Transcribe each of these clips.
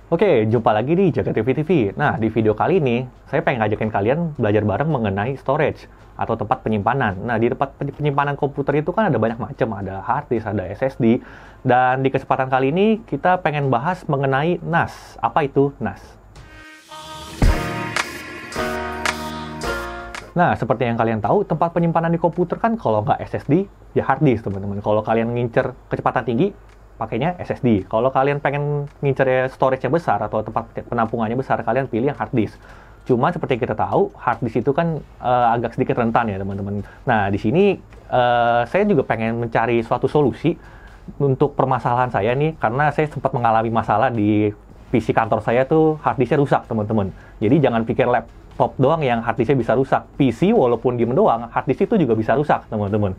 Oke, jumpa lagi di Jaga TV. Nah, di video kali ini, saya pengen ngajakin kalian belajar bareng mengenai storage atau tempat penyimpanan. Nah, di tempat penyimpanan komputer itu kan ada banyak macam, ada hard disk, ada SSD. Dan di kesempatan kali ini, kita pengen bahas mengenai NAS. Apa itu NAS? Nah, seperti yang kalian tahu, tempat penyimpanan di komputer kan kalau nggak SSD, ya hard disk, teman-teman. Kalau kalian ngincer kecepatan tinggi, pakainya SSD. Kalau kalian pengen ngincer storage-nya besar atau tempat penampungannya besar, kalian pilih yang hard disk. Cuma seperti kita tahu, hard disk itu kan agak sedikit rentan ya teman-teman. Nah, di sini saya juga pengen mencari suatu solusi untuk permasalahan saya nih, karena saya sempat mengalami masalah di PC kantor saya tuh hard disknya rusak teman-teman. Jadi jangan pikir laptop doang yang hard disknya bisa rusak. PC walaupun diem doang, hard disk itu juga bisa rusak teman-teman.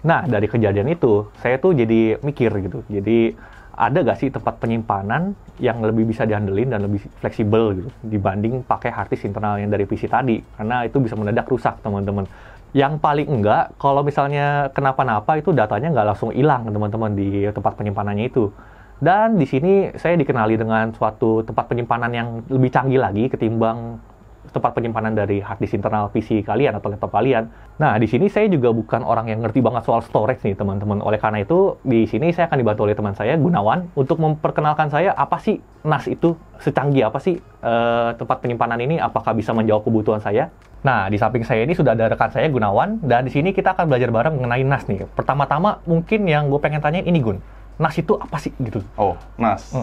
Nah, dari kejadian itu, saya tuh jadi mikir gitu. Jadi, ada nggak sih tempat penyimpanan yang lebih bisa dihandelin dan lebih fleksibel gitu, dibanding pakai hard disk internal yang dari PC tadi. Karena itu bisa mendadak rusak, teman-teman. Yang paling enggak, kalau misalnya kenapa-napa, itu datanya nggak langsung hilang, teman-teman, di tempat penyimpanannya itu. Dan di sini, saya dikenali dengan suatu tempat penyimpanan yang lebih canggih lagi ketimbang tempat penyimpanan dari hard disk internal PC kalian atau laptop kalian. Nah, di sini saya juga bukan orang yang ngerti banget soal storage nih, teman-teman. Oleh karena itu, di sini saya akan dibantu oleh teman saya, Gunawan, untuk memperkenalkan saya apa sih NAS itu, secanggih apa sih tempat penyimpanan ini, apakah bisa menjawab kebutuhan saya. Nah, di samping saya ini sudah ada rekan saya, Gunawan, dan di sini kita akan belajar bareng mengenai NAS nih. Pertama-tama, mungkin yang gue pengen tanya ini, Gun. NAS itu apa sih gitu? Oh, NAS.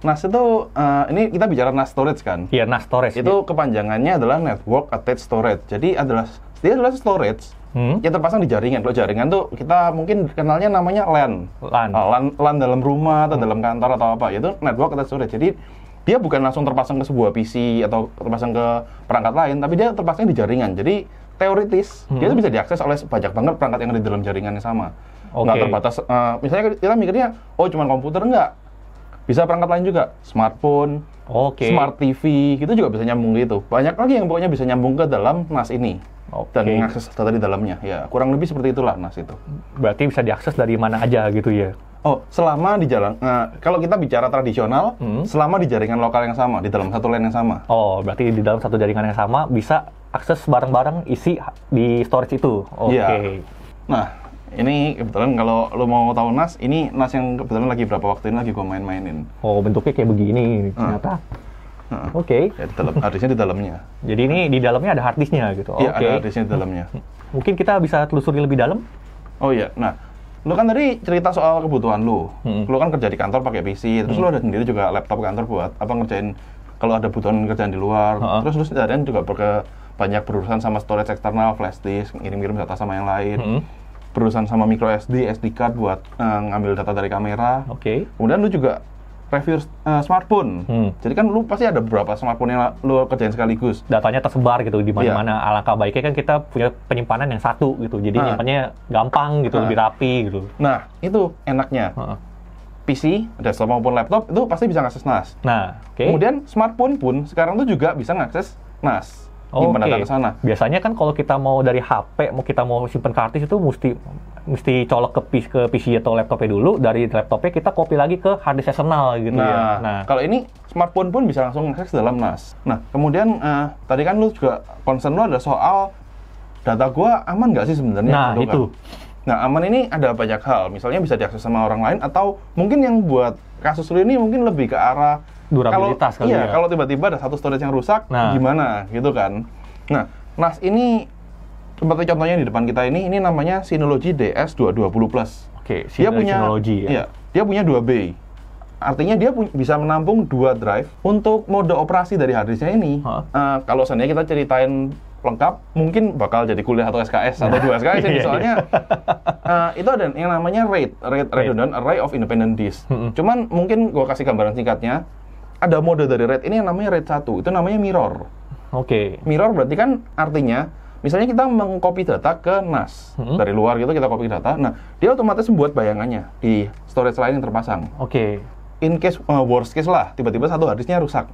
NAS itu, ini kita bicara NAS storage kan? Iya, NAS storage. Itu kepanjangannya adalah Network Attached Storage. Jadi dia adalah storage yang terpasang di jaringan. Kalau jaringan tuh kita mungkin kenalnya namanya LAN. LAN dalam rumah atau dalam kantor atau apa. Itu Network Attached Storage. Jadi dia bukan langsung terpasang ke sebuah PC atau terpasang ke perangkat lain, tapi dia terpasang di jaringan. Jadi teoritis dia itu bisa diakses oleh banyak banget perangkat yang ada di dalam jaringan yang sama. Nggak terbatas. Misalnya kita mikirnya, oh cuma komputer, enggak. Bisa perangkat lain juga, smartphone, smart TV, itu juga bisa nyambung gitu. Banyak lagi yang pokoknya bisa nyambung ke dalam NAS ini. Dan mengakses data di dalamnya. Ya, kurang lebih seperti itulah NAS itu. Berarti bisa diakses dari mana aja gitu ya? Oh, selama di jalan, kalau kita bicara tradisional, selama di jaringan lokal yang sama, di dalam satu LAN yang sama. Oh, berarti di dalam satu jaringan yang sama bisa akses bareng-bareng isi di storage itu. Oke. Nah, ini kebetulan kalau lo mau tahu NAS, ini NAS yang kebetulan lagi berapa waktu ini lagi gue main-mainin. Oh, bentuknya kayak begini ternyata. Oke. Ya, hard disknya di dalamnya. Jadi ini di dalamnya ada hard disknya gitu. Iya, ada hard disknya di dalamnya. Mungkin kita bisa telusuri lebih dalam? Oh iya, nah, lo kan tadi cerita soal kebutuhan lo. Lo kan kerja di kantor pakai PC, terus lo ada sendiri juga laptop kantor buat apa ngerjain kalau ada kebutuhan kerjaan di luar. Terus lo seharian juga banyak berurusan sama storage eksternal, flash disk, ngirim-ngirim data sama yang lain. Berurusan sama micro SD, SD card buat ngambil data dari kamera. Kemudian lu juga review smartphone. Jadi kan lu pasti ada beberapa smartphone yang lu kerjain sekaligus. Datanya tersebar gitu di mana-mana. Alangkah baiknya kan kita punya penyimpanan yang satu gitu. Jadi nyimpannya gampang gitu, lebih rapi gitu. Nah, itu enaknya. PC, desktop maupun laptop itu pasti bisa ngakses NAS. Kemudian smartphone pun sekarang tuh juga bisa ngakses NAS. Data ke sana. Biasanya kan kalau kita mau dari HP, kita mau simpen kartis itu mesti colok ke PC atau laptopnya dulu. Dari laptopnya kita copy lagi ke hard disk eksternal gitu ya. Nah, kalau ini smartphone pun bisa langsung akses dalam NAS. Nah, kemudian tadi kan lu juga concern lu ada soal data gua aman nggak sih sebenarnya? Nah, itu. Nah, aman ini ada banyak hal. Misalnya bisa diakses sama orang lain atau mungkin yang buat kasus lu ini mungkin lebih ke arah durabilitas kalau tiba-tiba ada satu storage yang rusak, gimana gitu kan. Nah, NAS ini seperti contohnya di depan kita ini namanya Synology DS220 Plus. Dia punya Synology ya. Dia punya 2 bay. Artinya dia bisa menampung 2 drive untuk mode operasi dari hard disknya ini. Kalau seandainya kita ceritain lengkap, mungkin bakal jadi kuliah atau SKS atau 2 SKS ini soalnya itu ada yang namanya RAID, Redundant Array of Independent Disk. Cuman mungkin gue kasih gambaran singkatnya. Ada mode dari RAID ini yang namanya RAID 1, itu namanya mirror. Mirror berarti kan artinya, misalnya kita mengcopy data ke NAS, dari luar gitu kita copy data, nah dia otomatis membuat bayangannya di storage lain yang terpasang. In case, worst case lah, tiba-tiba satu hard disknya rusak.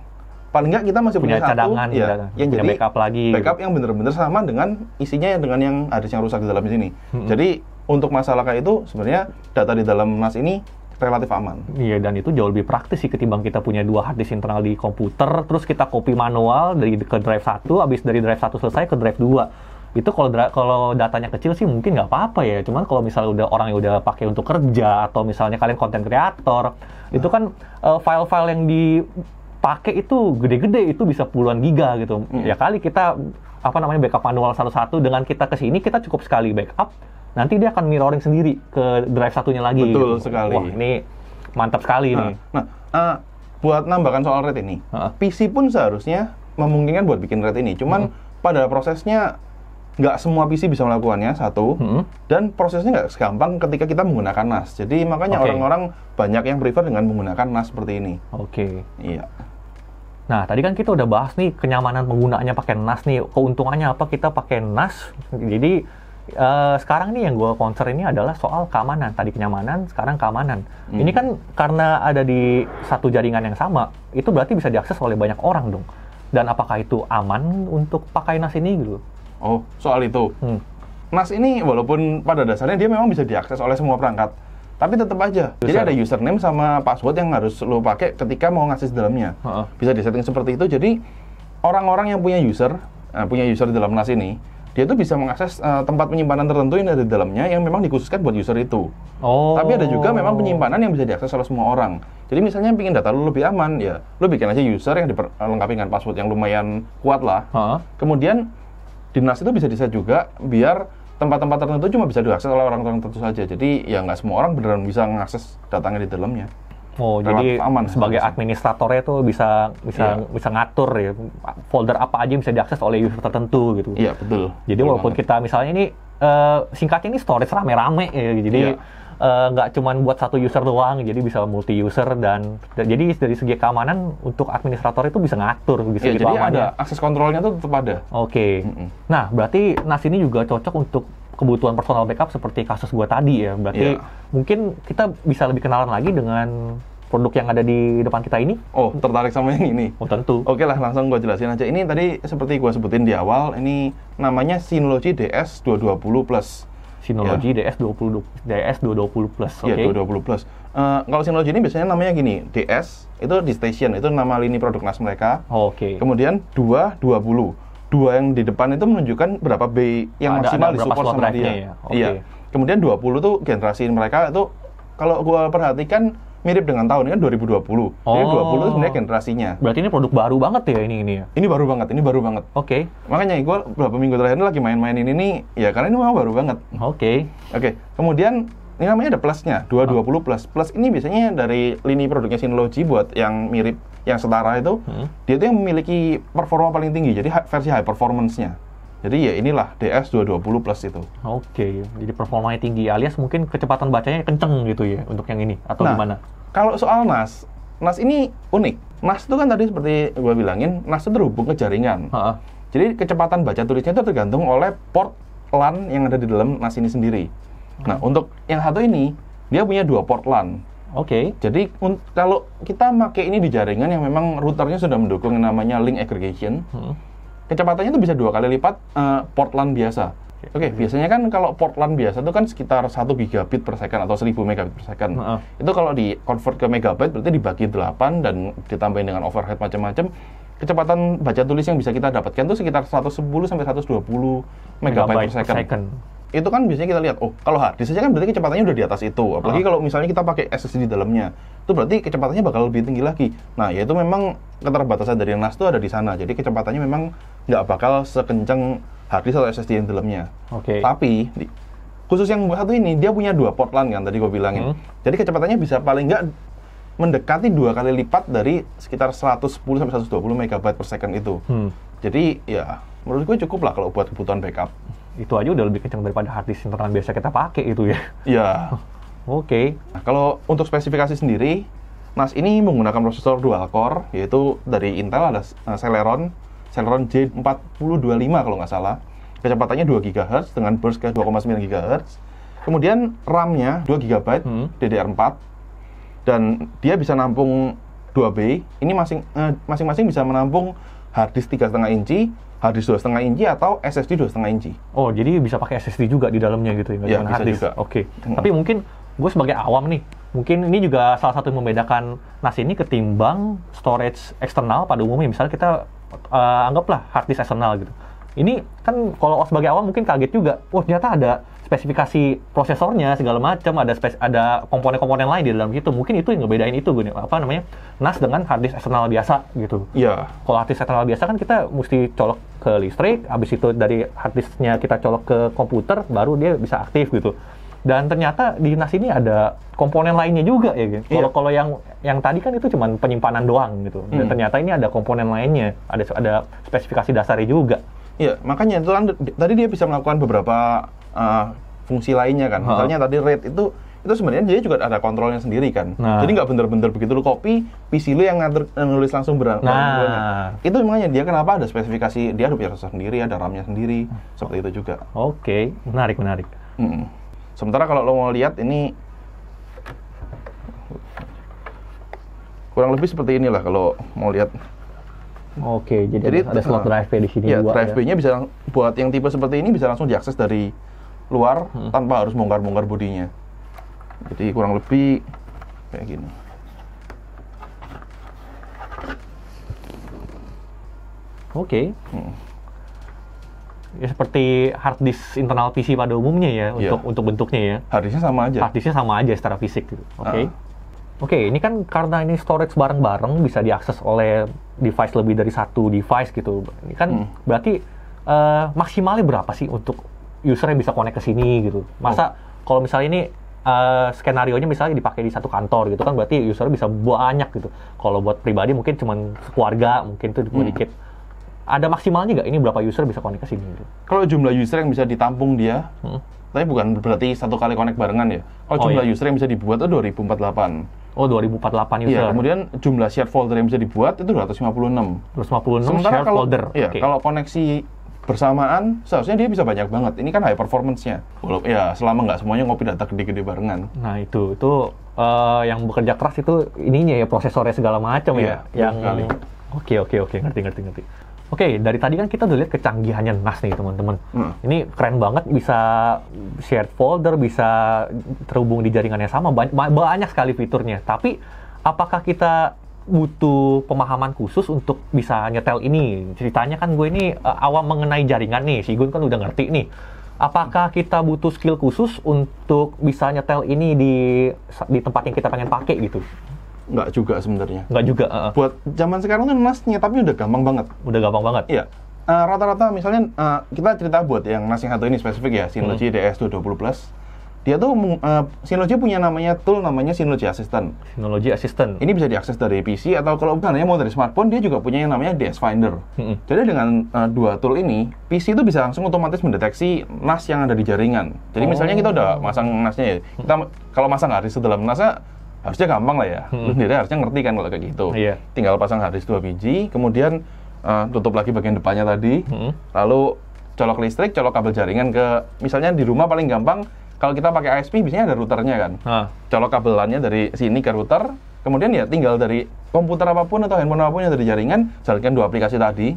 Paling nggak kita masih punya satu, cadangan, yang jadi backup lagi. Backup yang bener-bener sama dengan isinya dengan yang hard disk yang rusak di dalam sini. Jadi, untuk masalah kayak itu, sebenarnya data di dalam NAS ini relatif aman. Iya, dan itu jauh lebih praktis sih ketimbang kita punya 2 hard disk internal di komputer, terus kita copy manual ke drive 1, habis dari drive 1 selesai ke drive 2. Itu kalau datanya kecil sih mungkin nggak apa-apa ya. Cuman kalau misalnya udah orang yang udah pakai untuk kerja, atau misalnya kalian konten kreator, itu kan file-file yang dipakai itu gede-gede, itu bisa puluhan giga gitu. Ya kali kita backup manual satu-satu, dengan kita kesini kita cukup sekali backup, nanti dia akan mirroring sendiri ke drive satunya lagi. Betul gitu. sekali. Wah, ini mantap sekali nih. Buat nambahkan soal RAID ini, PC pun seharusnya memungkinkan buat bikin RAID ini. Cuman pada prosesnya nggak semua PC bisa melakukannya, satu. Dan prosesnya nggak segampang ketika kita menggunakan NAS. Jadi makanya orang-orang banyak yang prefer dengan menggunakan NAS seperti ini. Iya. Nah, tadi kan kita udah bahas nih kenyamanan penggunaannya pakai NAS nih. Keuntungannya apa kita pakai NAS? Jadi sekarang nih yang gue concern ini adalah soal keamanan. Tadi kenyamanan, sekarang keamanan. Ini kan karena ada di satu jaringan yang sama, itu berarti bisa diakses oleh banyak orang dong. Dan apakah itu aman untuk pakai NAS ini gitu? Oh, soal itu. NAS ini walaupun pada dasarnya dia memang bisa diakses oleh semua perangkat, tapi tetap aja. Jadi ada username sama password yang harus lo pakai ketika mau ngakses dalamnya. Bisa disetting seperti itu. Jadi orang-orang yang punya user di dalam NAS ini, dia tuh bisa mengakses tempat penyimpanan tertentu yang ada di dalamnya yang memang dikhususkan buat user itu. Tapi ada juga memang penyimpanan yang bisa diakses oleh semua orang. Jadi misalnya pengen data lu lebih aman, ya lu bikin aja user yang dilengkapi dengan password yang lumayan kuat lah. Kemudian di NAS itu bisa diset juga biar tempat-tempat tertentu cuma bisa diakses oleh orang-orang tertentu saja. Jadi ya nggak semua orang beneran bisa mengakses datanya di dalamnya. Jadi aman, sebagai administratornya tuh bisa ngatur ya folder apa aja yang bisa diakses oleh user tertentu gitu. Iya, betul. Jadi walaupun kita misalnya ini singkatnya ini storage rame-rame ya, jadi nggak cuma buat satu user doang, jadi bisa multi user dan jadi dari segi keamanan untuk administrator itu bisa ngatur jadi ada akses kontrolnya tuh tetap ada. Nah, berarti NAS ini juga cocok untuk kebutuhan personal backup seperti kasus gua tadi ya. Berarti mungkin kita bisa lebih kenalan lagi dengan produk yang ada di depan kita ini. Oh, tertarik sama yang ini? Oh, tentu. Oke lah, langsung gua jelasin aja. Ini tadi seperti gua sebutin di awal, ini namanya Synology DS220 Plus. Synology DS220 Plus. Iya, 220 Plus. Kalau Synology ini biasanya namanya gini, DS itu di station, itu nama lini produk NAS mereka. Kemudian 220. 2 yang di depan itu menunjukkan berapa B yang maksimal disupport sama dia. Iya. Kemudian 20 tuh generasi mereka itu kalau gua perhatikan mirip dengan tahun, ini kan 2020. Jadi 20 itu sebenarnya generasinya. Berarti ini produk baru banget ya ini ya? Ini baru banget. Makanya gua beberapa minggu terakhir ini lagi main-main ini nih, ya karena ini memang baru banget. Kemudian ini namanya ada plusnya, 220 Plus. Plus ini biasanya dari lini produknya Synology buat yang mirip, yang setara itu, dia itu yang memiliki performa paling tinggi, jadi versi high performance-nya. Jadi ya inilah DS220 Plus itu. Jadi performanya tinggi, alias mungkin kecepatan bacanya kenceng gitu ya untuk yang ini, atau gimana? Kalau soal NAS ini unik. NAS itu kan tadi seperti gue bilangin, NAS itu terhubung ke jaringan. Jadi kecepatan baca tulisnya itu tergantung oleh port LAN yang ada di dalam NAS ini sendiri. Nah, untuk yang satu ini, dia punya 2 port LAN. Jadi kalau kita pakai ini di jaringan yang memang routernya sudah mendukung yang namanya link aggregation, kecepatannya itu bisa 2 kali lipat port LAN biasa. Biasanya kan kalau port LAN biasa itu kan sekitar 1 gigabit per second atau 1000 megabit per second. Itu kalau di convert ke megabyte berarti dibagi 8 dan ditambahin dengan overhead macam-macam. Kecepatan baca tulis yang bisa kita dapatkan itu sekitar 110 sampai 120 megabyte per second. Itu kan biasanya kita lihat, kalau hard disk saja kan berarti kecepatannya udah di atas itu. Apalagi kalau misalnya kita pakai SSD di dalamnya, itu berarti kecepatannya bakal lebih tinggi lagi. Nah, ya itu memang keterbatasan dari NAS itu ada di sana. Jadi kecepatannya memang nggak bakal sekencang hard disk atau SSD yang dalamnya. Tapi khusus yang satu ini, dia punya 2 port LAN kan tadi gue bilangin. Jadi kecepatannya bisa paling nggak mendekati 2 kali lipat dari sekitar 110 sampai 120 megabyte per second itu. Jadi ya menurut gue cukup lah kalau buat kebutuhan backup. Itu aja udah lebih kencang daripada hard disk internal biasa kita pakai itu ya. Iya. Nah, kalau untuk spesifikasi sendiri, NAS ini menggunakan prosesor dual core, yaitu dari Intel ada Celeron J4025 kalau nggak salah. Kecepatannya 2 GHz dengan burst ke 2,9 GHz. Kemudian RAM-nya 2 GB DDR4 dan dia bisa nampung 2B. Ini masing-masing bisa menampung hard disk 3,5 inci, hard disk 2,5 inci atau SSD 2,5 inci. Jadi bisa pakai SSD juga di dalamnya gitu ya? Iya, bisa hard disk juga. Tapi mungkin gue sebagai awam nih, Mungkin ini juga salah satu yang membedakan NAS ini ketimbang storage eksternal pada umumnya. Misalnya kita anggaplah hard disk eksternal gitu. Ini kan kalau sebagai awam mungkin kaget juga. Oh, ternyata ada spesifikasi prosesornya segala macam, ada komponen-komponen lain di dalam situ. Mungkin itu yang ngebedain itu NAS dengan hard disk eksternal biasa gitu. Iya. Kalau hard disk eksternal biasa kan kita mesti colok ke listrik, habis itu dari hard disknya kita colok ke komputer, baru dia bisa aktif gitu. Dan ternyata di NAS ini ada komponen lainnya juga ya gitu. Kalau yang tadi kan itu cuma penyimpanan doang gitu. Dan ternyata ini ada komponen lainnya, ada spesifikasi dasarnya juga. Iya, makanya itu kan tadi dia bisa melakukan beberapa fungsi lainnya kan. Misalnya tadi RAID itu sebenarnya dia juga ada kontrolnya sendiri kan. Jadi nggak bener-bener begitu lu copy, PC lu yang nulis langsung itu makanya dia kenapa ada spesifikasi, dia ada prosesor sendiri, ada RAM-nya sendiri, seperti itu juga. Oke, menarik. Sementara kalau lo mau lihat ini kurang lebih seperti inilah kalau mau lihat. Oke, jadi ada slot drive di sini ya, juga. Drive B-nya bisa buat yang tipe seperti ini bisa langsung diakses dari luar tanpa harus bongkar-bongkar bodinya. Jadi kurang lebih kayak gini. Oke. Ya seperti hard disk internal PC pada umumnya ya untuk bentuknya ya. Hard disknya sama aja. Hard disknya sama aja secara fisik gitu. Oke, ini kan karena ini storage bareng-bareng bisa diakses oleh device lebih dari satu device gitu. Ini kan berarti maksimalnya berapa sih untuk usernya bisa connect ke sini gitu? Masa kalau misalnya ini skenario-nya misalnya dipakai di satu kantor gitu kan, berarti usernya bisa banyak gitu. Kalau buat pribadi mungkin cuma keluarga, mungkin tuh dikit. Ada maksimalnya nggak ini berapa user bisa connect ke sini gitu? Kalau jumlah user yang bisa ditampung dia, tapi bukan berarti satu kali connect barengan ya. Kalau jumlah user yang bisa dibuat itu 2048. Oh, 2048 user. Iya, kemudian jumlah shared folder yang bisa dibuat itu 256. 256 shared folder. Iya, kalau koneksi bersamaan, seharusnya dia bisa banyak banget. Ini kan high performance-nya. Walaupun ya selama nggak semuanya ngopi data gede-gede barengan. Nah itu yang bekerja keras itu ininya ya, prosesornya segala macam ya. Yang Oke, ngerti. Oke, dari tadi kan kita udah lihat kecanggihannya NAS nih teman-teman. Ini keren banget, bisa shared folder, bisa terhubung di jaringan yang sama, banyak sekali fiturnya. Tapi apakah kita butuh pemahaman khusus untuk bisa nyetel ini? Ceritanya kan gue ini awam mengenai jaringan nih, si Gun kan udah ngerti nih. Apakah kita butuh skill khusus untuk bisa nyetel ini di tempat yang kita pengen pakai gitu? Nggak juga sebenarnya. Nggak juga. Buat zaman sekarang tuh NAS nyetapnya udah gampang banget. Udah gampang banget? Iya. Rata-rata misalnya kita cerita buat yang NAS yang satu ini spesifik ya, Synology DS220+. Dia tuh Synology punya tool namanya Synology Assistant. Synology Assistant. Ini bisa diakses dari PC atau kalau bukannya mau dari smartphone, dia juga punya yang namanya DS Finder. Jadi dengan dua tool ini, PC itu bisa langsung otomatis mendeteksi NAS yang ada di jaringan. Jadi misalnya kita udah masang NAS-nya ya, kita kalau masang hard disk dalam NAS-nya harusnya gampang lah ya. Lu sendiri harusnya ngerti kan kalau kayak gitu. Tinggal pasang hard disk 2 biji, kemudian tutup lagi bagian depannya tadi, lalu colok listrik, colok kabel jaringan ke, misalnya di rumah paling gampang, kalau kita pakai ISP biasanya ada routernya kan. Colok kabelannya dari sini ke router, kemudian ya tinggal dari komputer apapun atau handphone apapun yang dari jaringan, jalankan dua aplikasi tadi,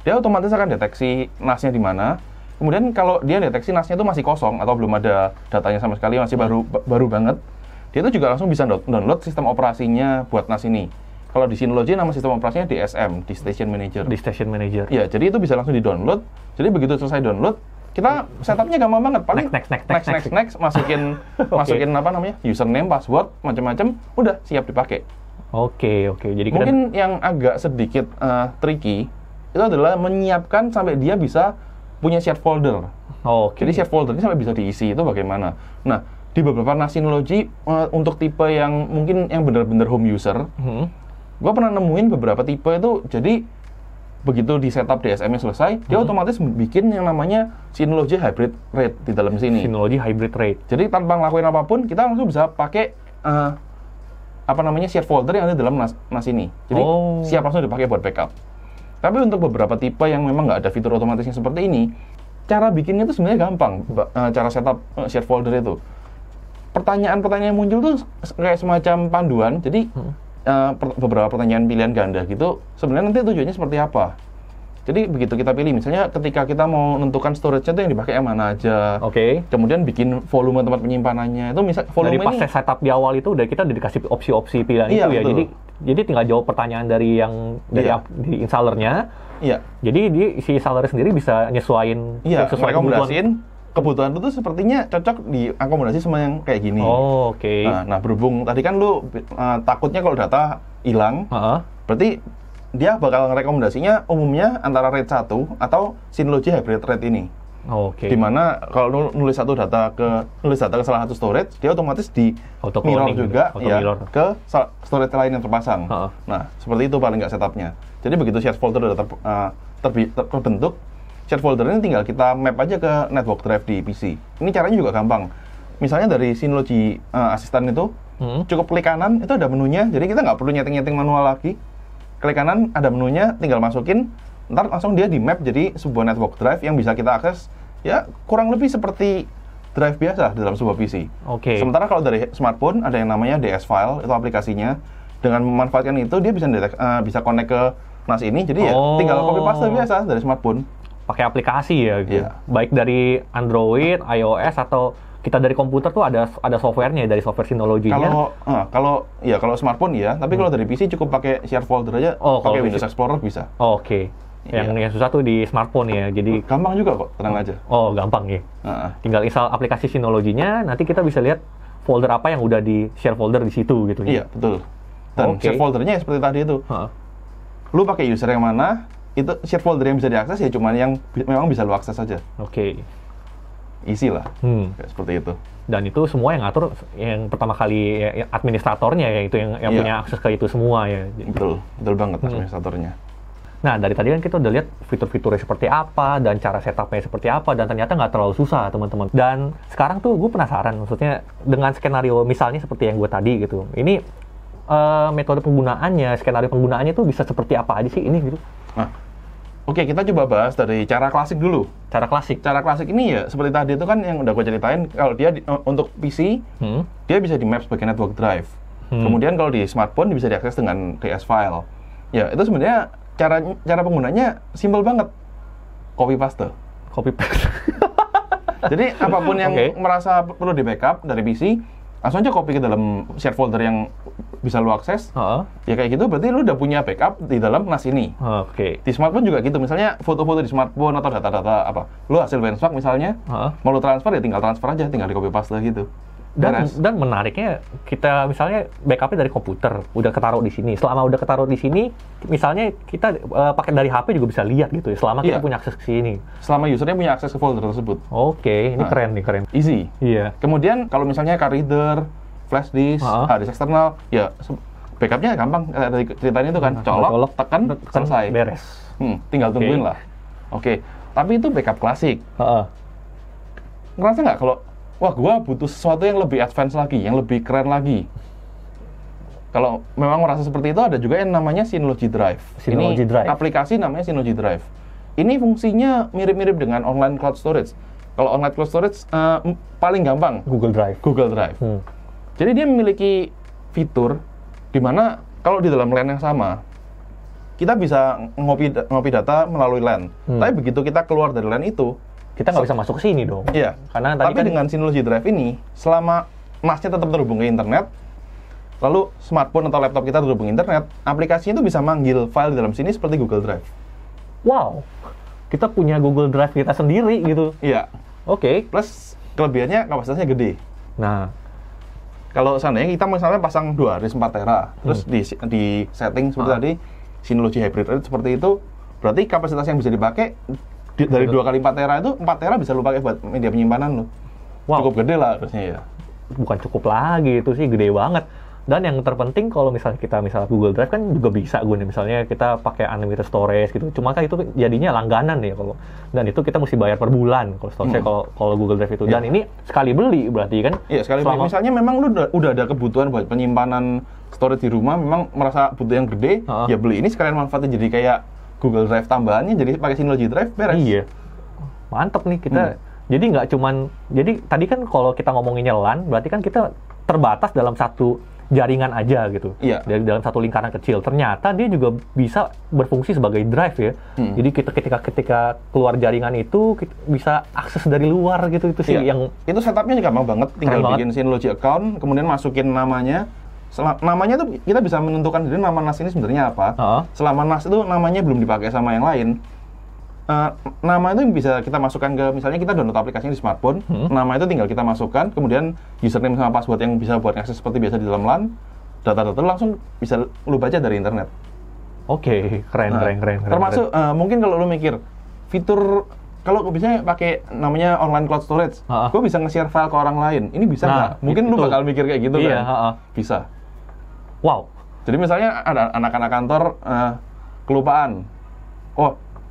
dia otomatis akan deteksi NAS-nya di mana. Kemudian kalau dia deteksi NAS-nya itu masih kosong atau belum ada datanya sama sekali, masih baru banget, dia itu juga langsung bisa download sistem operasinya buat NAS ini. Kalau di Synology nama sistem operasinya DSM, di Station Manager. Di Station Manager. Iya, jadi itu bisa langsung di-download. Jadi begitu selesai download, kita setupnya gampang banget. Paling next, masukin apa namanya, username, password, macam-macam, udah siap dipakai. Oke. Jadi mungkin yang agak sedikit tricky itu adalah menyiapkan sampai dia bisa punya shared folder. Jadi shared folder ini sampai bisa diisi itu bagaimana? Nah, di beberapa NAS Synology untuk tipe yang mungkin yang benar-benar home user, gue pernah nemuin beberapa tipe itu, jadi begitu di setup DSM-nya selesai, dia otomatis bikin yang namanya Synology Hybrid RAID di dalam sini. Synology Hybrid RAID. Jadi tanpa ngelakuin apapun, kita langsung bisa pakai shared folder yang ada dalam NAS ini. Jadi siap langsung dipakai buat backup. Tapi untuk beberapa tipe yang memang nggak ada fitur otomatisnya seperti ini, cara bikinnya itu sebenarnya gampang. Cara setup shared folder itu. Pertanyaan-pertanyaan yang muncul tuh kayak semacam panduan. Jadi beberapa pertanyaan pilihan ganda gitu, sebenarnya nanti tujuannya seperti apa. Jadi begitu kita pilih, misalnya ketika kita mau menentukan storage-nya itu yang dipakai yang mana aja. Kemudian bikin volume tempat penyimpanannya. Itu misal volume dari pas setup di awal itu kita udah dikasih opsi-opsi pilihan itu ya. Betul. Jadi tinggal jawab pertanyaan dari di installernya. Jadi si installer sendiri bisa nyesuaiin sesuai kebutuhan lu tuh sepertinya cocok diakomodasi sama yang kayak gini. Nah, berhubung tadi kan lu takutnya kalau data hilang, berarti dia bakal rekomendasinya umumnya antara RAID 1 atau Synology Hybrid RAID ini. Dimana kalau nulis data ke salah satu storage, dia otomatis di mirror juga ke storage lain yang terpasang. Nah, seperti itu paling nggak setupnya. Jadi begitu shared folder udah terbentuk, shared folder ini tinggal kita map aja ke network drive di PC. Ini caranya juga gampang. Misalnya dari Synology Assistant itu, cukup klik kanan, itu ada menunya, jadi kita nggak perlu nyeting-nyeting manual lagi. Klik kanan, ada menunya, tinggal masukin, ntar langsung dia di map jadi sebuah network drive yang bisa kita akses, ya kurang lebih seperti drive biasa di dalam sebuah PC. Sementara kalau dari smartphone, ada yang namanya DS File, itu aplikasinya. Dengan memanfaatkan itu, dia bisa connect ke NAS ini, jadi ya tinggal copy paste biasa dari smartphone. Pakai aplikasi ya, gitu. Baik dari Android, iOS, atau kita dari komputer tuh ada softwarenya, dari software Synology-nya. Kalau smartphone ya, tapi kalau dari PC cukup pakai share folder aja, pakai Windows Explorer bisa. Yang susah tuh di smartphone ya, jadi gampang juga kok, tenang aja. Gampang ya. Tinggal install aplikasi Synology-nya, nanti kita bisa lihat folder apa yang udah di share folder di situ gitu. Iya, betul. Dan share foldernya seperti tadi itu. Lu pakai user yang mana, itu share folder yang bisa diakses ya cuma yang memang bisa lu akses saja. Easy lah, kayak seperti itu. Dan itu semua yang ngatur, yang pertama kali administratornya ya, itu yang punya akses ke itu semua ya. Betul banget administratornya. Nah, dari tadi kan kita udah lihat fitur-fiturnya seperti apa, dan cara setupnya seperti apa, dan ternyata nggak terlalu susah, teman-teman. Dan sekarang tuh gue penasaran, maksudnya dengan skenario misalnya seperti yang gue tadi gitu, ini metode penggunaannya, skenario penggunaannya tuh bisa seperti apa aja sih ini gitu? Kita coba bahas dari cara klasik dulu. Cara klasik ini ya seperti tadi itu kan yang udah gue ceritain, kalau dia untuk PC, dia bisa di map sebagai network drive. Kemudian kalau di smartphone bisa diakses dengan DS file. Ya, itu sebenarnya cara penggunanya simple banget. Copy paste. Jadi apapun yang merasa perlu di backup dari PC, langsung aja copy ke dalam share folder yang bisa lu akses. Ya kayak gitu berarti lu udah punya backup di dalam NAS ini. Di smartphone juga gitu. Misalnya foto-foto di smartphone atau data-data apa. Lu hasil benchmark misalnya, mau lu transfer ya tinggal transfer aja, tinggal di copy paste gitu. Dan menariknya, kita misalnya backupnya dari komputer, udah ketaruh di sini. Selama udah ketaruh di sini, misalnya kita pakai dari HP juga bisa lihat gitu ya, selama kita punya akses ke sini. Selama usernya punya akses ke folder tersebut. Ini keren. Easy. Kemudian kalau misalnya card reader, flash disk, hard disk eksternal, ya backupnya gampang. Dari ceritanya itu kan, colok, tekan, selesai. Beres. Tinggal tungguin lah. Tapi itu backup klasik. Ngerasa nggak kalau wah, gua butuh sesuatu yang lebih advance lagi, yang lebih keren lagi. Kalau memang merasa seperti itu, ada juga yang namanya Synology Drive. Aplikasi namanya Synology Drive. Ini fungsinya mirip-mirip dengan online cloud storage. Kalau online cloud storage paling gampang Google Drive. Jadi dia memiliki fitur di mana kalau di dalam LAN yang sama, kita bisa ngopi data melalui LAN. Tapi begitu kita keluar dari LAN itu, kita nggak bisa masuk ke sini dong. Iya. Karena tapi dengan Synology Drive ini, selama NAS-nya tetap terhubung ke internet, lalu smartphone atau laptop kita terhubung ke internet, aplikasinya itu bisa manggil file di dalam sini seperti Google Drive. Wow, kita punya Google Drive kita sendiri gitu. Iya. Plus kelebihannya kapasitasnya gede. Nah, kalau seandainya kita misalnya pasang 2 disk 4 tera, terus di setting seperti tadi, Synology Hybrid RAID seperti itu, berarti kapasitas yang bisa dipakai dari 2 kali 4 tera itu, 4 tera bisa lu pakai buat media penyimpanan lu. Cukup gede lah harusnya ya. Bukan cukup lagi, itu sih gede banget. Dan yang terpenting kalau misalnya kita Google Drive kan juga bisa misalnya kita pakai unlimited storage gitu. Cuma kan itu jadinya langganan ya kalau. Dan itu kita mesti bayar per bulan kalau storage kalau Google Drive itu. Dan ini sekali beli berarti kan? Iya, sekali beli. Misalnya memang lu udah ada kebutuhan buat penyimpanan storage di rumah, memang merasa butuh yang gede, ya beli ini sekalian manfaatnya jadi kayak Google Drive tambahannya, jadi pakai Synology Drive beres. Iya. Mantep nih kita. Jadi nggak cuman, jadi tadi kan kalau kita ngomonginnya LAN, berarti kan kita terbatas dalam satu jaringan aja gitu. Dari dalam satu lingkaran kecil. Ternyata dia juga bisa berfungsi sebagai drive ya. Jadi ketika keluar jaringan itu kita bisa akses dari luar gitu. Itu sih yang itu setupnya gampang banget. Tinggal bikin Synology account, kemudian masukin namanya. Namanya tuh kita bisa menentukan sendiri nama NAS ini sebenarnya apa. Selama NAS itu namanya belum dipakai sama yang lain. Nama itu bisa kita masukkan ke, misalnya kita download aplikasinya di smartphone, nama itu tinggal kita masukkan, kemudian username sama password yang bisa buat akses seperti biasa di dalam LAN, data-data langsung bisa lu baca dari internet. Oke, keren. Termasuk mungkin kalau lu mikir fitur, kalau biasanya pakai namanya online cloud storage, gue bisa nge-share file ke orang lain, ini bisa nggak? Mungkin lu bakal mikir kayak gitu kan? Bisa. Wow. Jadi misalnya ada anak-anak kantor kelupaan,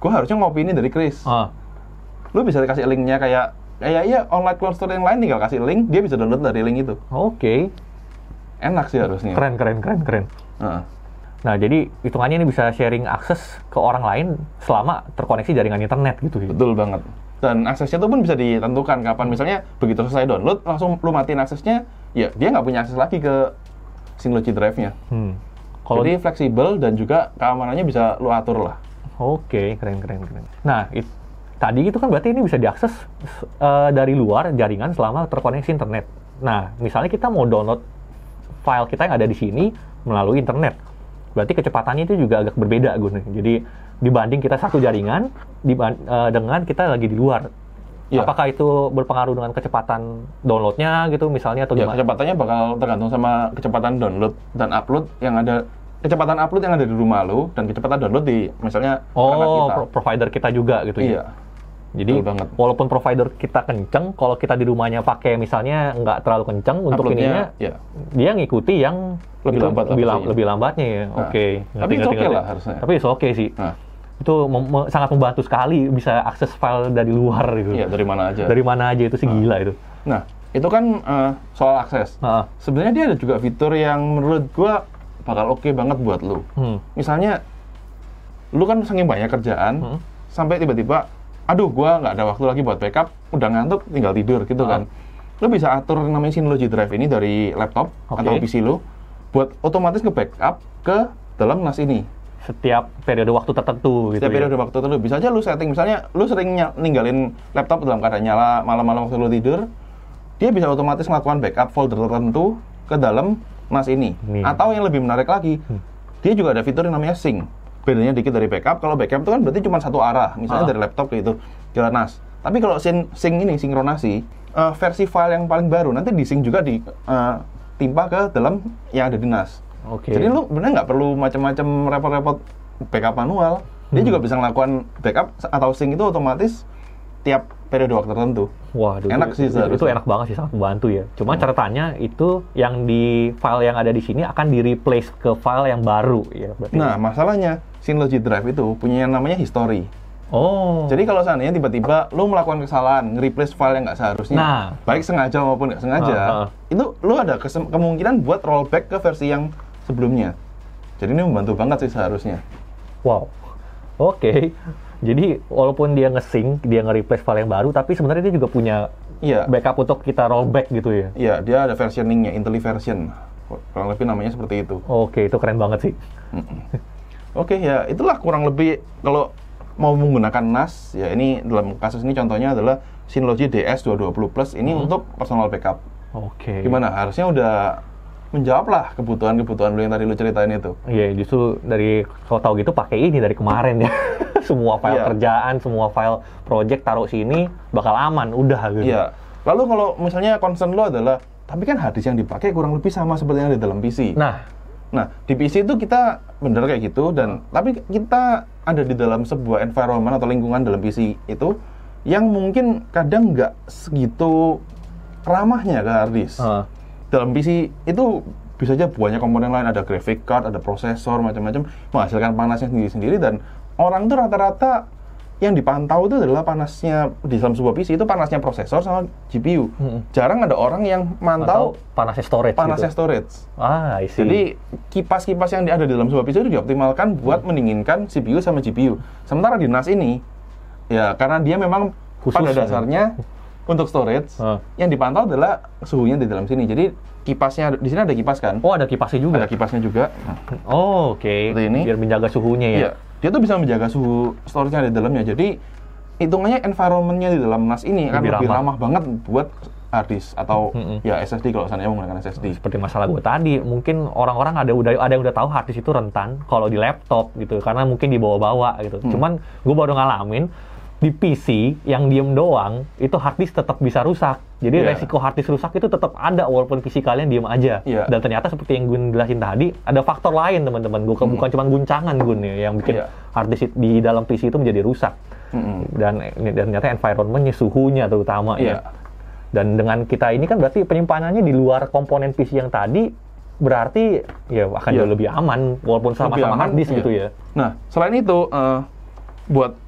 gue harusnya ngopi ini dari Chris. Lu bisa dikasih linknya kayak ya online cloud store yang lain, tinggal kasih link, dia bisa download dari link itu. Oke. Enak sih harusnya. Keren. Nah, jadi hitungannya ini bisa sharing akses ke orang lain selama terkoneksi jaringan internet gitu ya. Betul banget. Dan aksesnya itu pun bisa ditentukan kapan. Misalnya begitu selesai download, langsung lu matiin aksesnya, ya dia nggak punya akses lagi ke Synology Drive-nya. Jadi fleksibel dan juga keamanannya bisa lu atur lah. Oke, keren. Nah, tadi itu kan berarti ini bisa diakses dari luar jaringan selama terkoneksi internet. Nah, misalnya kita mau download file kita yang ada di sini melalui internet. Berarti kecepatannya itu juga agak berbeda, Gun. Jadi, dibanding kita satu jaringan dengan kita lagi di luar. Apakah itu berpengaruh dengan kecepatan downloadnya gitu misalnya atau gimana? Kecepatannya bakal tergantung sama kecepatan download dan upload yang ada. Kecepatan upload yang ada di rumah lu dan kecepatan download di misalnya kita. Provider kita juga gitu ya. Jadi walaupun provider kita kenceng, kalau kita di rumahnya pakai misalnya nggak terlalu kenceng untuk ininya, dia ngikuti yang lebih lambatnya ya. Oke. Tapi itu oke lah harusnya. Tapi itu oke sih. Itu sangat membantu sekali bisa akses file dari luar gitu. Iya, dari mana aja. Dari mana aja itu sih gila itu. Nah, itu kan soal akses. Sebenarnya dia ada juga fitur yang menurut gua bakal oke banget buat lu. Misalnya, lu kan saking banyak kerjaan, sampai tiba-tiba, aduh gua nggak ada waktu lagi buat backup, udah ngantuk, tinggal tidur gitu kan. Lu bisa atur namanya Synology Drive ini dari laptop atau PC lu, buat otomatis nge-backup ke dalam NAS ini. Setiap periode waktu tertentu gitu. Setiap periode waktu tertentu. Bisa aja lu setting, misalnya lu sering ninggalin laptop dalam keadaan nyala malam-malam waktu lu tidur, dia bisa otomatis melakukan backup folder tertentu ke dalam NAS ini. Atau yang lebih menarik lagi, dia juga ada fitur yang namanya sync. Bedanya dikit dari backup, kalau backup itu kan berarti cuma satu arah, misalnya dari laptop ke itu, ke NAS. Tapi kalau sync ini, sinkronasi, versi file yang paling baru, nanti di sync juga ditimpa ke dalam yang ada di NAS. Jadi lu bener nggak perlu macam-macam repot-repot backup manual. Dia juga bisa melakukan backup atau sync itu otomatis tiap periode waktu tertentu. Wah, enak sih itu enak banget sih, sangat membantu ya. Cuma catatannya itu yang di file yang ada di sini akan di-replace ke file yang baru ya. Berarti. Nah, masalahnya Synology Drive itu punya yang namanya history. Jadi kalau seandainya tiba-tiba lu melakukan kesalahan, nge-replace file yang nggak seharusnya, baik sengaja maupun nggak sengaja, itu lu ada kemungkinan buat rollback ke versi yang sebelumnya. Jadi ini membantu banget sih seharusnya. Wow. Jadi walaupun dia nge-sync, dia nge-replace file yang baru, tapi sebenarnya dia juga punya backup untuk kita rollback gitu ya? Iya, dia ada versioningnya, IntelliVersion. Kurang lebih namanya seperti itu. Itu keren banget sih. Ya itulah kurang lebih kalau mau menggunakan NAS, ya ini dalam kasus ini contohnya adalah Synology DS220 Plus ini untuk personal backup. Gimana? Harusnya udah menjawab lah kebutuhan-kebutuhan lu yang tadi lu ceritain itu. Iya, justru dari kalau tahu gitu pakai ini dari kemarin ya. Semua file kerjaan, semua file project taruh sini bakal aman, udah gitu. Iya. Lalu kalau misalnya concern lu adalah, tapi kan harddisk yang dipakai kurang lebih sama seperti yang ada di dalam PC. Nah, di PC itu kita bener kayak gitu tapi kita ada di dalam sebuah environment atau lingkungan dalam PC itu yang mungkin kadang nggak segitu ramahnya ke harddisk. Dalam PC itu bisa aja banyak komponen lain, ada graphic card, ada prosesor, macam-macam, menghasilkan panasnya sendiri-sendiri, dan orang tuh rata-rata yang dipantau itu adalah panasnya di dalam sebuah PC itu panasnya prosesor sama GPU. Jarang ada orang yang mantau panasnya storage. I see. Jadi kipas-kipas yang ada di dalam sebuah PC itu dioptimalkan buat mendinginkan CPU sama GPU. Sementara di NAS ini, ya karena dia memang pada dasarnya untuk storage, yang dipantau adalah suhunya di dalam sini. Jadi kipasnya di sini ada kipas kan? Oh, ada kipasnya juga. Ada kipasnya juga. Oh, oke. Seperti ini. Biar menjaga suhunya ya. Iya. Dia tuh bisa menjaga suhu storage-nya di dalamnya. Jadi hitungannya environment-nya di dalam NAS ini akan lebih ramah banget buat hard disk atau ya SSD kalau seandainya menggunakan SSD. Seperti masalah gue tadi, mungkin orang-orang ada yang udah tahu hard disk itu rentan kalau di laptop gitu, karena mungkin dibawa-bawa gitu. Cuman gue baru ngalamin di PC yang diem doang itu hard disk tetap bisa rusak. Jadi resiko hard disk rusak itu tetap ada walaupun PC kalian diem aja. Dan ternyata seperti yang gue jelasin tadi, ada faktor lain teman-teman. Bukan cuma guncangan gue nih yang bikin hard disk di dalam PC itu menjadi rusak. Dan ternyata environment-nya, suhunya terutama ya. Dan dengan kita ini kan berarti penyimpanannya di luar komponen PC yang tadi, berarti ya akan jauh lebih aman walaupun sama-sama hard disk gitu ya. Nah, selain itu buat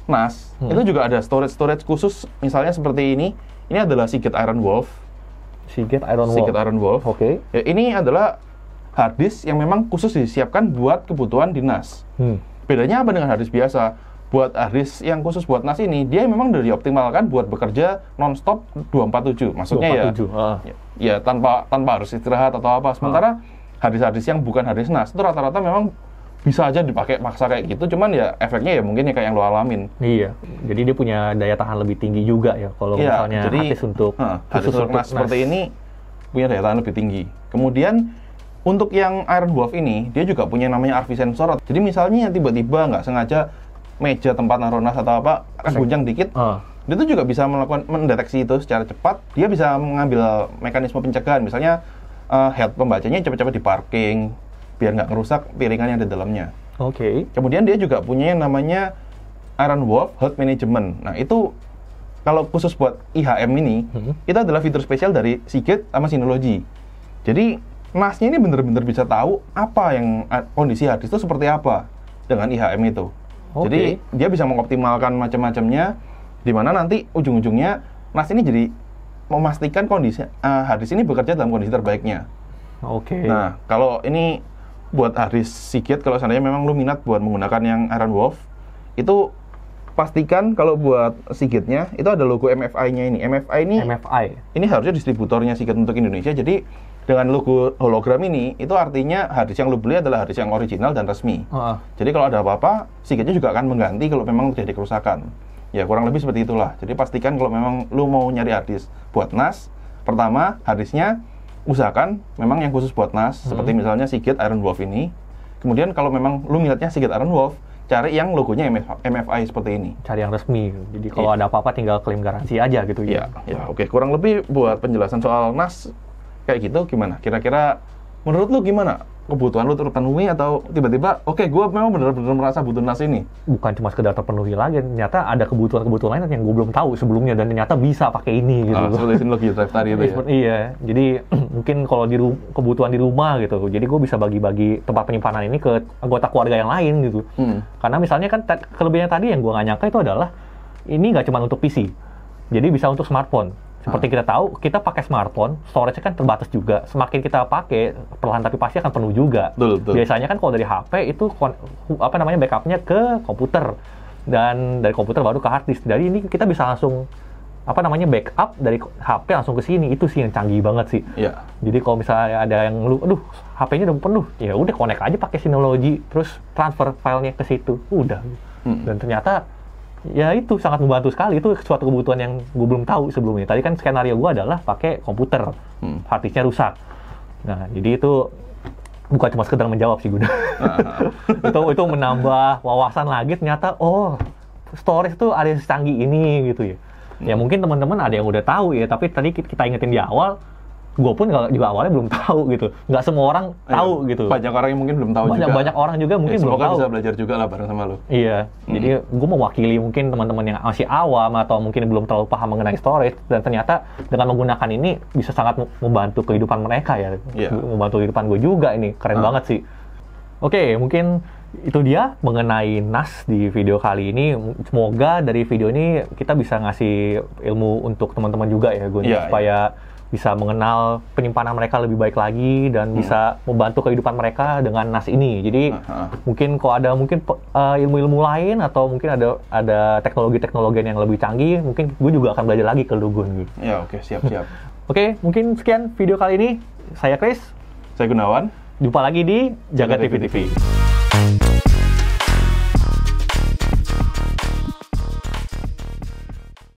NAS itu juga ada storage khusus, misalnya seperti ini. Ini adalah Seagate Iron Wolf. Seagate Iron Wolf. Oke. Ya, ini adalah hard disk yang memang khusus disiapkan buat kebutuhan di NAS. Bedanya apa dengan hard disk biasa? Buat hard disk yang khusus buat NAS ini, dia memang udah dioptimalkan buat bekerja non-stop 247. Maksudnya 247. Ya tanpa harus istirahat atau apa. Sementara hard disk yang bukan hard disk NAS itu rata-rata memang bisa aja dipakai paksa kayak gitu, cuman ya efeknya ya mungkin ya kayak yang lo alamin. Iya. Jadi dia punya daya tahan lebih tinggi juga ya kalau misalnya hard disk untuk khusus untuk NAS seperti ini punya daya tahan lebih tinggi. Kemudian untuk yang Iron Wolf ini, dia juga punya namanya RV sensor. Jadi misalnya tiba-tiba nggak sengaja meja tempat naruh NAS atau apa guncang dikit, dia tuh juga bisa mendeteksi itu secara cepat. Dia bisa mengambil mekanisme pencegahan, misalnya head pembacanya cepat-cepat di parking biar nggak ngerusak piringan yang di dalamnya. Oke. Kemudian dia juga punya yang namanya Iron Wolf Health Management. Nah itu kalau khusus buat IHM ini, itu adalah fitur spesial dari Seagate sama Synology. Jadi NAS-nya ini benar-benar bisa tahu apa yang kondisi hard disk itu seperti apa dengan IHM itu. Jadi dia bisa mengoptimalkan macam-macamnya, di mana nanti ujung-ujungnya NAS ini jadi memastikan kondisi hard disk ini bekerja dalam kondisi terbaiknya. Nah, kalau ini buat hard disk Seagate, kalau seandainya memang lu minat buat menggunakan yang Iron Wolf, itu pastikan kalau buat Seagate-nya itu ada logo MFI-nya ini. MFI ini harusnya distributornya Seagate untuk Indonesia. Jadi dengan logo hologram ini, itu artinya hard disk yang lu beli adalah hard disk yang original dan resmi. Jadi kalau ada apa-apa, Seagate-nya juga akan mengganti kalau memang terjadi kerusakan. Ya kurang lebih seperti itulah. Jadi pastikan kalau memang lu mau nyari hard disk buat NAS, pertama hard disknya usahakan memang yang khusus buat NAS, seperti misalnya Seagate Iron Wolf ini. Kemudian kalau memang lu minatnya Seagate Iron Wolf, cari yang logonya MFI seperti ini. Cari yang resmi. Jadi kalau ada apa-apa tinggal klaim garansi aja gitu ya. Oke. Kurang lebih buat penjelasan soal NAS kayak gitu gimana? Kira-kira menurut lu gimana? Kebutuhan lu terpenuhi atau tiba-tiba gue memang benar-benar merasa butuh NAS ini? Bukan cuma sekedar terpenuhi lagi, ternyata ada kebutuhan-kebutuhan lain yang gue belum tahu sebelumnya dan ternyata bisa pakai ini gitu. Seperti Synology Drive tadi itu ya? Iya, jadi mungkin kalau kebutuhan di rumah gitu, jadi gue bisa bagi-bagi tempat penyimpanan ini ke anggota keluarga yang lain gitu. Karena misalnya kan kelebihannya tadi yang gue nggak nyangka itu adalah ini nggak cuma untuk PC, jadi bisa untuk smartphone. Seperti kita tahu, kita pakai smartphone, storage-nya kan terbatas juga. Semakin kita pakai, perlahan tapi pasti akan penuh juga. Betul. Biasanya kan kalau dari HP itu backup-nya ke komputer, dan dari komputer baru ke hard disk. Jadi ini kita bisa langsung backup dari HP langsung ke sini. Itu sih yang canggih banget sih. Iya. Jadi kalau misalnya ada yang HP-nya udah penuh, ya udah connect aja pakai Synology, terus transfer filenya ke situ, udah. Dan ternyata ya itu sangat membantu sekali. Itu suatu kebutuhan yang gue belum tahu sebelumnya. Tadi kan skenario gue adalah pakai komputer, hard disknya rusak. Nah, jadi itu bukan cuma sekedar menjawab sih gue. itu menambah wawasan lagi. Ternyata storage itu ada yang secanggih ini gitu ya. Ya mungkin teman-teman ada yang udah tahu ya. Tapi tadi kita ingetin di awal, gue pun juga awalnya belum tahu gitu. Nggak semua orang tahu gitu. Banyak orang yang mungkin belum tahu juga. Banyak orang juga mungkin belum tahu. Semoga bisa belajar juga lah bareng sama lo. Iya. Jadi gue mewakili mungkin teman-teman yang masih awam atau mungkin belum terlalu paham mengenai storage, dan ternyata dengan menggunakan ini bisa sangat membantu kehidupan mereka ya. Membantu kehidupan gue juga ini. Keren banget sih. Oke, mungkin itu dia mengenai NAS di video kali ini. Semoga dari video ini kita bisa ngasih ilmu untuk teman-teman juga ya, Gun, supaya bisa mengenal penyimpanan mereka lebih baik lagi dan bisa membantu kehidupan mereka dengan NAS ini. Jadi mungkin kalau ada ilmu-ilmu lain atau mungkin ada teknologi-teknologi yang lebih canggih, mungkin gue juga akan belajar lagi ke Lugun gitu. Ya, oke, siap-siap. Oke, mungkin sekian video kali ini. Saya Chris. Saya Gunawan. Jumpa lagi di Jaga TV TV.